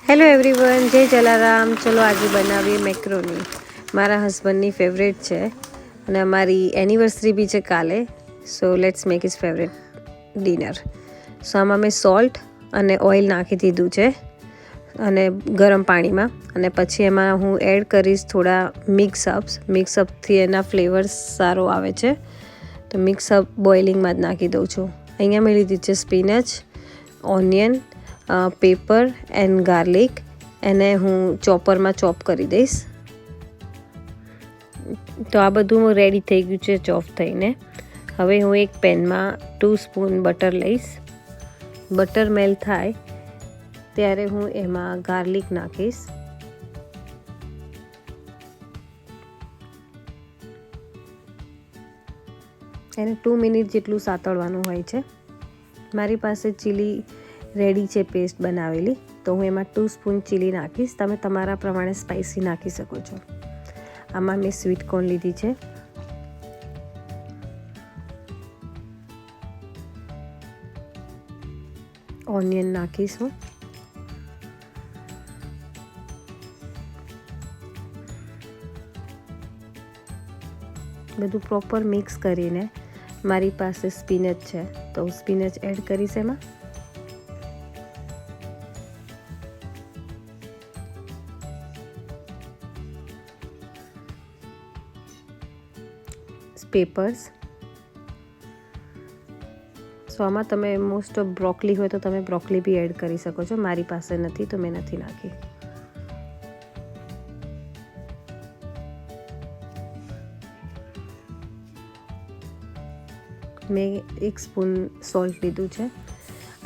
Hello everyone, જય જલારામ. ચલો આજે બનાવીએ મેક્રોની. મારા હસબન્ડની ફેવરેટ છે અને અમારી એનિવર્સરી બી છે કાલે. So let's make is favourite dinner. So આમાં મેં સોલ્ટ અને ઓઇલ નાખી દીધું છે અને ગરમ પાણીમાં, અને પછી એમાં હું એડ કરીશ થોડા મિક્સઅપથી એના ફ્લેવર્સ સારો આવે છે. તો મિક્સઅપ બોઇલિંગમાં જ નાખી દઉં છું. અહીંયા મેં લીધી છે spinach, onion, paper and garlic. એને હું ચોપરમાં ચોપ કરી દઈશ. તો આ બધું રેડી થઈ ગયું છે ચોપ થઈને. હવે હું એક પેનમાં 2 સ્પૂન બટર લઈશ. બટર મેલ્ટ થાય ત્યારે હું એમાં ગાર્લિક નાખીશ. એને 2 મિનિટ જેટલું સાતળવાનું હોય છે. મારી પાસે ચીલી રેડી છે પેસ્ટ બનાવેલી, તો હું એમાં 2 સ્પૂન ચીલી નાખીશ. તમે તમારા પ્રમાણે સ્પાઇસી નાખી શકો છો. આમાં મેં સ્વીટ કોર્ન લીધી છે. ઓનિયન નાખીશું. બધું પ્રોપર મિક્સ કરીને મારી પાસે સ્પિનચ છે, તો સ્પિનચ એડ કરીશ એમાં. પેપર્સ. સો આમાં તમે મોસ્ટ ઓફ બ્રોકલી હોય તો તમે બ્રોકલી બી એડ કરી શકો છો. મારી પાસે નથી તો મેં નથી નાખી. મેં 1 સ્પૂન સોલ્ટ લીધું છે.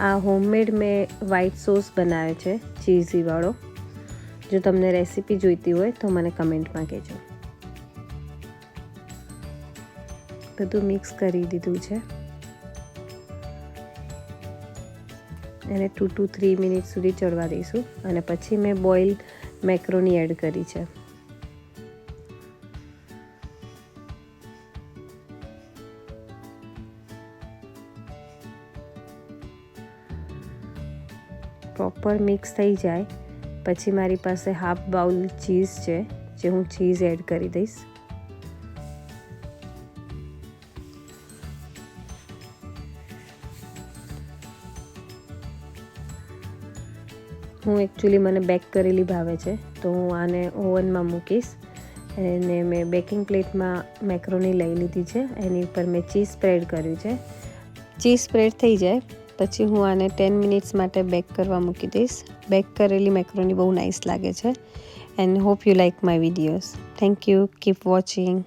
આ હોમમેડ મેં વ્હાઈટ સોસ બનાવ્યો છે, ચીઝીવાળો. જો તમને રેસીપી જોઈતી હોય તો મને કમેન્ટમાં કહેજો. બધું મિક્સ કરી દીધું છે. એને 2 to 3 મિનિટ સુધી ચડવા દઈશું, અને પછી મેં બોઇલ મેક્રોની એડ કરી છે. પ્રોપર મિક્સ થઈ જાય પછી મારી પાસે હાફ બાઉલ ચીઝ છે, જે હું ચીઝ એડ કરી દઈશ. હું એકચ્યુઅલી મને બેક કરેલી ભાવે છે, તો હું આને ઓવનમાં મૂકીશ. અને મેં બેકિંગ પ્લેટમાં મેક્રોની લઈ લીધી છે. એની ઉપર મેં ચીઝ સ્પ્રેડ કર્યું છે. ચીઝ સ્પ્રેડ થઈ જાય પછી હું આને 10 મિનિટ્સ માટે બેક કરવા મૂકી દઈશ. બેક કરેલી મેક્રોની બહુ નાઇસ લાગે છે. And hope you like my videos. Thank you. Keep watching.